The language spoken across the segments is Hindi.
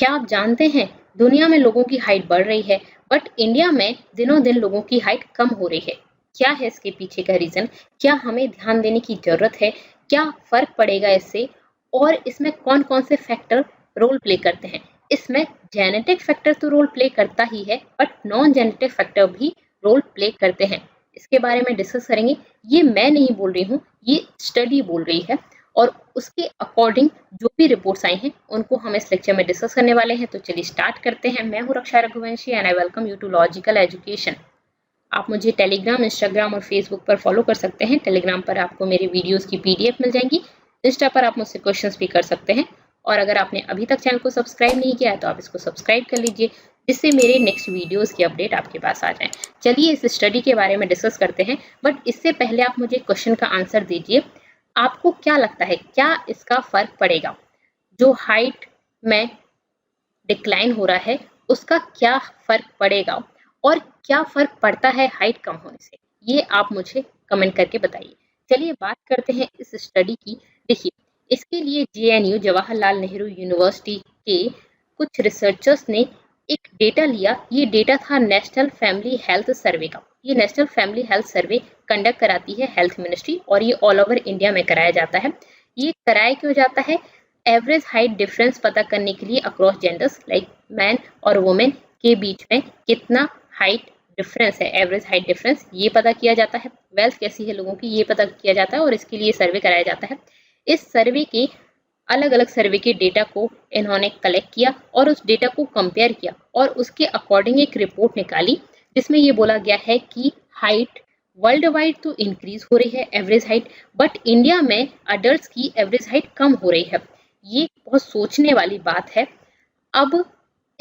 क्या आप जानते हैं दुनिया में लोगों की हाइट बढ़ रही है बट इंडिया में दिनों दिन लोगों की हाइट कम हो रही है। क्या है इसके पीछे का रीजन? क्या हमें ध्यान देने की जरूरत है? क्या फर्क पड़ेगा इससे? और इसमें कौन कौन से फैक्टर रोल प्ले करते हैं? इसमें जेनेटिक फैक्टर तो रोल प्ले करता ही है बट नॉन जेनेटिक फैक्टर भी रोल प्ले करते हैं। इसके बारे में डिस्कस करेंगे। ये मैं नहीं बोल रही हूँ, ये स्टडी बोल रही है और उसके अकॉर्डिंग जो भी रिपोर्ट्स आई हैं उनको हम इस लेक्चर में डिस्कस करने वाले हैं। तो चलिए स्टार्ट करते हैं। मैं हूं Raksha Raghuvanshi and I welcome you to logical education. आप मुझे टेलीग्राम, इंस्टाग्राम और फेसबुक पर फॉलो कर सकते हैं। टेलीग्राम पर आपको मेरी वीडियोस की पीडीएफ मिल जाएंगी। इंस्टा पर आप मुझसे क्वेश्चंस भी कर सकते हैं। और अगर आपने अभी तक चैनल को सब्सक्राइब नहीं किया है तो आप इसको सब्सक्राइब कर लीजिए, जिससे मेरे नेक्स्ट वीडियोस की अपडेट आपके पास आ जाए। चलिए इस स्टडी के बारे में डिस्कस करते हैं, बट इससे पहले आप मुझे क्वेश्चन का आंसर दीजिए। आपको क्या लगता है, क्या इसका फर्क पड़ेगा? जो हाइट में डिक्लाइन हो रहा है उसका क्या फर्क पड़ेगा और क्या फर्क पड़ता है हाइट कम होने से? ये आप मुझे कमेंट करके बताइए। चलिए बात करते हैं इस स्टडी की। देखिए, इसके लिए जेएनयू जवाहरलाल नेहरू यूनिवर्सिटी के कुछ रिसर्चर्स ने एक डेटा लिया। ये डेटा था नेशनल फैमिली हेल्थ सर्वे का। ये national family health survey conduct कराती है हेल्थ मिनिस्ट्री और ये ऑल ओवर इंडिया में कराया जाता है। ये कराया क्यों जाता है? एवरेज हाइट डिफरेंस पता करने के लिए अक्रॉस जेंडर्स लाइक मैन और वुमेन के बीच में कितना हाइट डिफरेंस है, एवरेज हाइट डिफरेंस, ये पता किया जाता है। वेल्थ कैसी है लोगों की, ये पता किया जाता है और इसके लिए सर्वे कराया जाता है। इस सर्वे के अलग अलग सर्वे के डेटा को इन्होंने कलेक्ट किया और उस डेटा को कंपेयर किया और उसके अकॉर्डिंग एक रिपोर्ट निकाली जिसमें ये बोला गया है कि हाइट वर्ल्ड वाइड तो इंक्रीज हो रही है एवरेज हाइट, बट इंडिया में अडल्ट की एवरेज हाइट कम हो रही है। ये बहुत सोचने वाली बात है। अब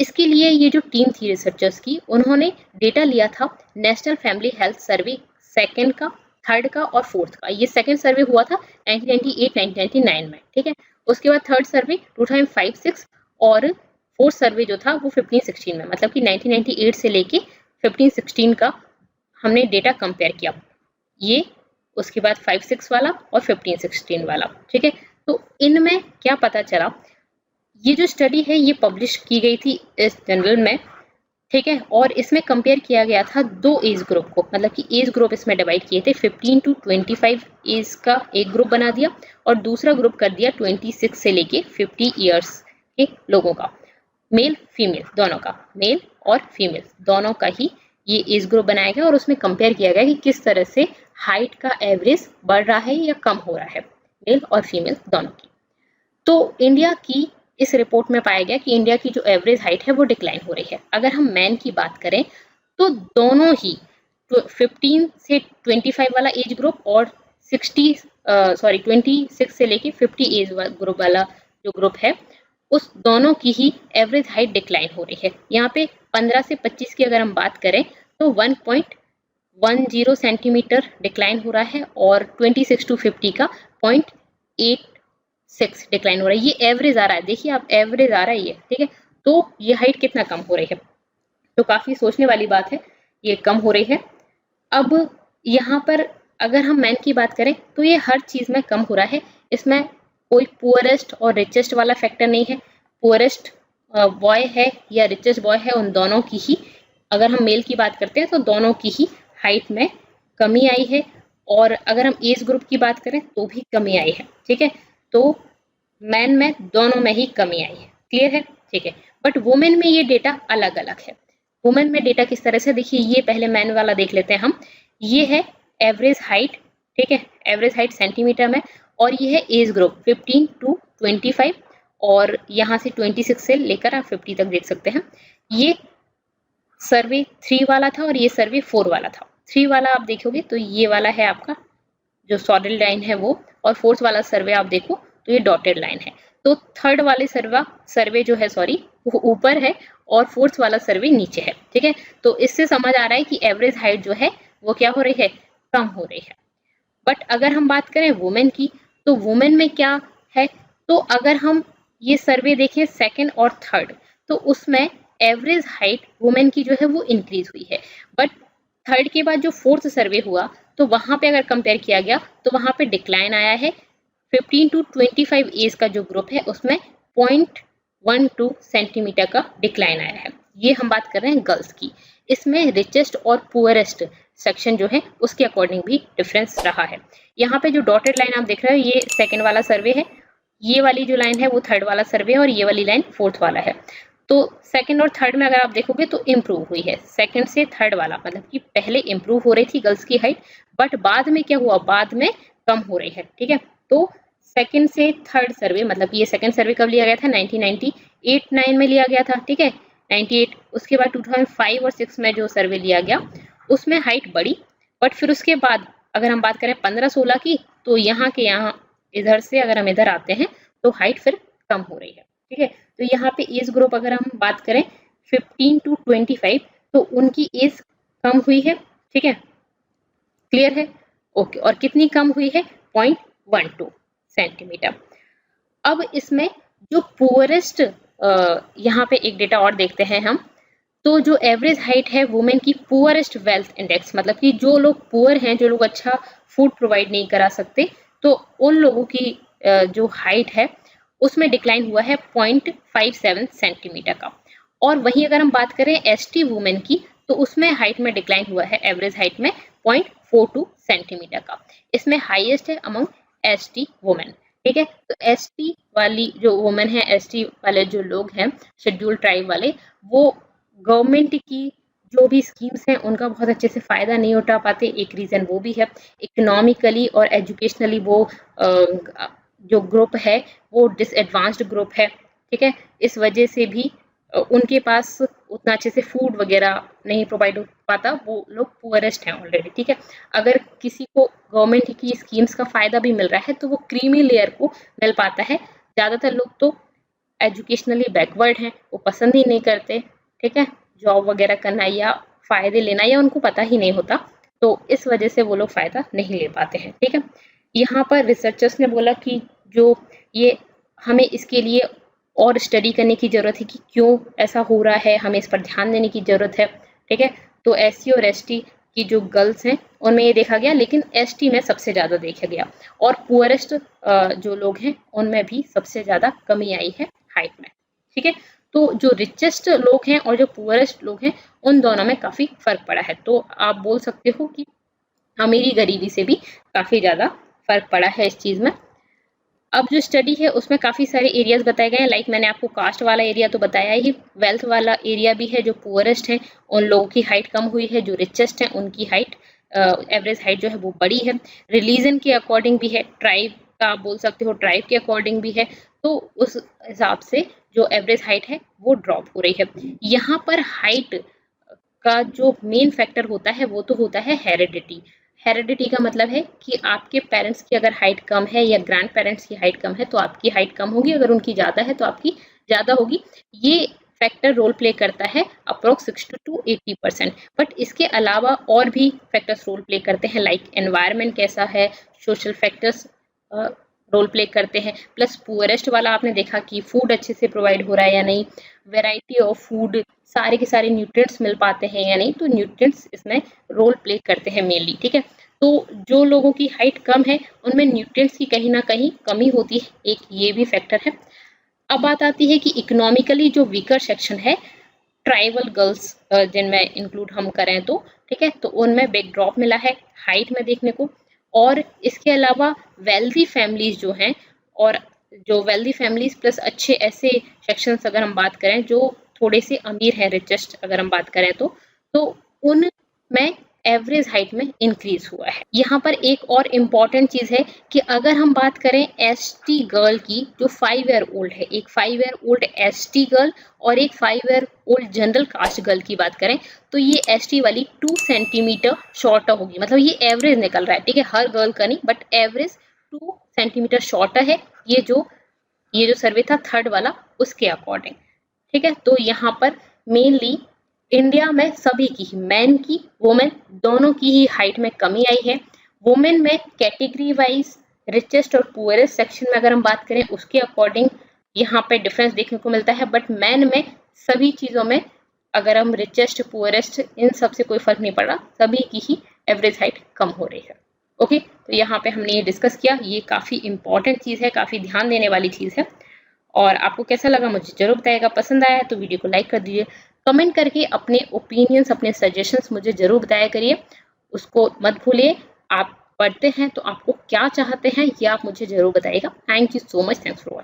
इसके लिए ये जो टीम थी रिसर्चर्स की, उन्होंने डेटा लिया था national family health survey second का, थर्ड का और फोर्थ का। ये सेकेंड सर्वे हुआ था 1998-1999 में, ठीक है। उसके बाद थर्ड सर्वे 2005-06 और फोर्थ सर्वे जो था वो 15-16 में, मतलब कि 1998 से लेके 15-16 का हमने डेटा कंपेयर किया। ये उसके बाद 5-6 वाला और 15-16 वाला, ठीक है। तो इनमें क्या पता चला? ये जो स्टडी है ये पब्लिश की गई थी इस जर्नल में, ठीक है। और इसमें कंपेयर किया गया था दो एज ग्रुप को, मतलब कि एज ग्रुप इसमें डिवाइड किए थे। 15 to 25 एज का एक ग्रुप बना दिया और दूसरा ग्रुप कर दिया 26 से लेके 50 ईयर्स के लोगों का, मेल फीमेल दोनों का, मेल और फीमेल दोनों का ही ये एज ग्रुप बनाया गया और उसमें कंपेयर किया गया कि किस तरह से हाइट का एवरेज बढ़ रहा है या कम हो रहा है, मेल और फीमेल दोनों की। तो इंडिया की इस रिपोर्ट में पाया गया कि इंडिया की जो एवरेज हाइट है वो डिक्लाइन हो रही है। अगर हम मैन की बात करें तो दोनों ही 15 से 25 वाला एज ग्रुप और 26 से लेके 50 एज ग्रुप वाला जो ग्रुप है, उस दोनों की ही एवरेज हाइट डिक्लाइन हो रही है। यहाँ पे 15 से 25 की अगर हम बात करें तो 1.10 सेंटीमीटर डिक्लाइन हो रहा है और 26 to 50 का 0.86 डिक्लाइन हो रहा है। ये एवरेज आ रहा है, देखिए आप, एवरेज आ रहा है ये, ठीक है। तो ये हाइट कितना कम हो रही है, तो काफी सोचने वाली बात है, ये कम हो रही है। अब यहाँ पर अगर हम मैन की बात करें तो ये हर चीज में कम हो रहा है। इसमें कोई पुअरेस्ट और रिचेस्ट वाला फैक्टर नहीं है। पुअरेस्ट बॉय है या रिचेस्ट बॉय है, उन दोनों की ही, अगर हम मेल की बात करते हैं तो दोनों की ही हाइट में कमी आई है। और अगर हम एज ग्रुप की बात करें तो भी कमी आई है, ठीक है। तो मैन में दोनों में ही कमी आई है, क्लियर है, ठीक है। बट वुमेन में ये डेटा अलग अलग है। वुमेन में डेटा किस तरह से, देखिए ये पहले मैन वाला देख लेते हैं हम। ये है एवरेज हाइट, ठीक है, एवरेज हाइट सेंटीमीटर में, और ये है एज ग्रुप 15 to 25 और यहाँ से 26 से लेकर आप 50 तक देख सकते हैं। ये सर्वे 3 वाला था और ये सर्वे 4 वाला था। 3 वाला आप देखोगे तो ये वाला है आपका जो सॉलिड लाइन है वो, और 4th वाला सर्वे आप देखो तो ये डॉटेड लाइन है। तो थर्ड वाले सर्वे जो है वो ऊपर है और 4th वाला सर्वे नीचे है, ठीक है। तो इससे समझ आ रहा है कि एवरेज हाइट जो है वो क्या हो रही है, कम हो रही है। बट अगर हम बात करें वुमेन की, तो वुमेन में क्या है, तो अगर हम ये सर्वे देखें सेकेंड और थर्ड, तो उसमें एवरेज हाइट वुमेन की जो है वो इंक्रीज हुई है। बट थर्ड के बाद जो 4th सर्वे हुआ तो वहां पे अगर कंपेयर किया गया तो वहां पे डिक्लाइन आया है। 15 to 25 एज का जो ग्रुप है उसमें 1-2 सेंटीमीटर का डिक्लाइन आया है। ये हम बात कर रहे हैं गर्ल्स की। इसमें रिचेस्ट और पुअरेस्ट सेक्शन जो है उसके अकॉर्डिंग भी डिफरेंस रहा है। यहाँ पे जो डॉटेड लाइन आप देख रहे हो ये सेकेंड वाला सर्वे है, ये वाली जो लाइन है वो थर्ड वाला सर्वे है और ये वाली लाइन फोर्थ वाला है। तो सेकंड और थर्ड में अगर आप देखोगे तो इम्प्रूव हुई है, सेकंड से थर्ड वाला, मतलब कि पहले इम्प्रूव हो रही थी गर्ल्स की हाइट, बट बाद में क्या हुआ, बाद में कम हो रही है। ठीक है, तो सेकंड से थर्ड सर्वे, मतलब ये सेकंड सर्वे कब लिया गया था, 1998-9 में लिया गया था। ठीक है, 98। उसके बाद 2005 और 6 में जो सर्वे लिया गया उसमें हाइट बढ़ी, बट फिर उसके बाद अगर हम बात करें 15-16 की, तो यहाँ के यहाँ इधर से अगर हम इधर आते हैं तो हाइट फिर कम हो रही है। ठीक है, तो यहाँ पे एज ग्रुप अगर हम बात करें 15 to 25, तो उनकी एज कम हुई है। ठीक है, क्लियर है, ओके। और कितनी कम हुई है, 0.12 सेंटीमीटर। अब इसमें जो पुअरेस्ट, यहाँ पे एक डेटा और देखते हैं हम, तो जो एवरेज हाइट है वुमेन की पुअरेस्ट वेल्थ इंडेक्स, मतलब कि जो लोग पुअर हैं, जो लोग अच्छा फूड प्रोवाइड नहीं करा सकते, तो उन लोगों की जो हाइट है उसमें डिक्लाइन हुआ है 0.57 सेंटीमीटर का। और वहीं अगर हम बात करें एसटी वुमेन की, तो उसमें हाइट में डिक्लाइन हुआ है एवरेज हाइट में 0.42 सेंटीमीटर का। इसमें हाईएस्ट है अमंग एसटी वुमेन। ठीक है, तो एसटी वाली जो वुमेन है, एसटी वाले जो लोग हैं, शेड्यूल ट्राइब वाले, वो गवर्नमेंट की जो भी स्कीम्स हैं उनका बहुत अच्छे से फायदा नहीं उठा पाते। एक रीजन वो भी है, इकोनॉमिकली और एजुकेशनली वो जो ग्रुप है वो डिसएडवांस्ड ग्रुप है। ठीक है, इस वजह से भी उनके पास उतना अच्छे से फूड वगैरह नहीं प्रोवाइड हो पाता, वो लोग पुअरेस्ट हैं ऑलरेडी। ठीक है, अगर किसी को गवर्नमेंट की स्कीम्स का फायदा भी मिल रहा है तो वो क्रीमी लेयर को मिल पाता है। ज़्यादातर लोग तो एजुकेशनली बैकवर्ड हैं, वो पसंद ही नहीं करते। ठीक है, जॉब वगैरह करना या फायदे लेना या उनको पता ही नहीं होता, तो इस वजह से वो लोग फायदा नहीं ले पाते हैं। ठीक है, यहाँ पर रिसर्चर्स ने बोला कि जो ये हमें इसके लिए और स्टडी करने की ज़रूरत है कि क्यों ऐसा हो रहा है, हमें इस पर ध्यान देने की ज़रूरत है। ठीक है, तो एससी और एसटी की जो गर्ल्स हैं उनमें ये देखा गया, लेकिन एसटी में सबसे ज़्यादा देखा गया, और पुअरेस्ट जो लोग हैं उनमें भी सबसे ज़्यादा कमी आई है हाइट में। ठीक है, तो जो रिचेस्ट लोग हैं और जो पुअरेस्ट लोग हैं उन दोनों में काफ़ी फर्क पड़ा है। तो आप बोल सकते हो कि अमीरी गरीबी से भी काफ़ी ज़्यादा फर्क पड़ा है इस चीज़ में। अब जो स्टडी है उसमें काफ़ी सारे एरियाज बताए गए हैं, लाइक मैंने आपको कास्ट वाला एरिया तो बताया ही, वेल्थ वाला एरिया भी है, जो पुअरेस्ट हैं उन लोगों की हाइट कम हुई है, जो रिचेस्ट हैं उनकी हाइट एवरेज हाइट जो है वो बड़ी है। रिलीजन के अकॉर्डिंग भी है, ट्राइब का आप बोल सकते हो, ट्राइब के अकॉर्डिंग भी है, तो उस हिसाब से जो एवरेज हाइट है वो ड्रॉप हो रही है। यहाँ पर हाइट का जो मेन फैक्टर होता है वो तो होता है हेरिडिटी। हेरिडिटी का मतलब है कि आपके पेरेंट्स की अगर हाइट कम है या ग्रैंड पेरेंट्स की हाइट कम है तो आपकी हाइट कम होगी, अगर उनकी ज़्यादा है तो आपकी ज़्यादा होगी। ये फैक्टर रोल प्ले करता है अप्रोक्स 60 to 80%। बट इसके अलावा और भी फैक्टर्स रोल प्ले करते हैं, लाइक एनवायरनमेंट कैसा है, सोशल फैक्टर्स रोल प्ले करते हैं, प्लस पुअरेस्ट वाला आपने देखा कि फूड अच्छे से प्रोवाइड हो रहा है या नहीं, वेराइटी ऑफ फूड, सारे के सारे न्यूट्रिएंट्स मिल पाते हैं या नहीं, तो न्यूट्रिएंट्स इसमें रोल प्ले करते हैं मेनली। ठीक है, तो जो लोगों की हाइट कम है उनमें न्यूट्रिएंट्स की कहीं ना कहीं कमी होती है, एक ये भी फैक्टर है। अब बात आती है कि इकोनॉमिकली जो वीकर सेक्शन है, ट्राइबल गर्ल्स जिनमें इंक्लूड हम करें तो, ठीक है, तो उनमें बिग ड्रॉप मिला है हाइट में देखने को। और इसके अलावा वेल्दी फैमिलीज जो हैं, और जो वेल्दी फैमिलीज प्लस अच्छे ऐसे सेक्शंस अगर हम बात करें जो थोड़े से अमीर हैं, रिचेस्ट अगर हम बात करें तो उनमें एवरेज हाइट में इंक्रीज हुआ है। यहाँ पर एक और इम्पॉर्टेंट चीज़ है कि अगर हम बात करें एसटी गर्ल की जो 5 ईयर ओल्ड है, एक 5 ईयर ओल्ड एसटी गर्ल और एक 5 year old general caste girl की बात करें, तो ये एसटी वाली 2 सेंटीमीटर शॉर्टर होगी, मतलब ये एवरेज निकल रहा है। ठीक है, हर गर्ल का नहीं, बट एवरेज 2 सेंटीमीटर शॉर्टर है, ये जो सर्वे था थर्ड वाला उसके अकॉर्डिंग। ठीक है, तो यहाँ पर मेनली इंडिया में सभी की ही, मैन की वुमेन दोनों की ही हाइट में कमी आई है। वुमेन में कैटेगरी वाइज रिचेस्ट और पुअरेस्ट सेक्शन में अगर हम बात करें उसके अकॉर्डिंग यहाँ पे डिफरेंस देखने को मिलता है, बट मैन में सभी चीज़ों में अगर हम रिचेस्ट पुअरेस्ट इन सब से कोई फर्क नहीं पड़ रहा, सभी की ही एवरेज हाइट कम हो रही है। ओके, तो यहाँ पे हमने ये डिस्कस किया, ये काफ़ी इंपॉर्टेंट चीज़ है, काफ़ी ध्यान देने वाली चीज़ है। और आपको कैसा लगा मुझे जरूर बताइएगा। पसंद आया तो वीडियो को लाइक कर दीजिए, कमेंट करके अपने ओपिनियंस, अपने सजेशंस मुझे जरूर बताया करिए, उसको मत भूलिए। आप पढ़ते हैं तो आपको क्या चाहते हैं ये आप मुझे जरूर बताइएगा। Thank you so much, thanks for watching.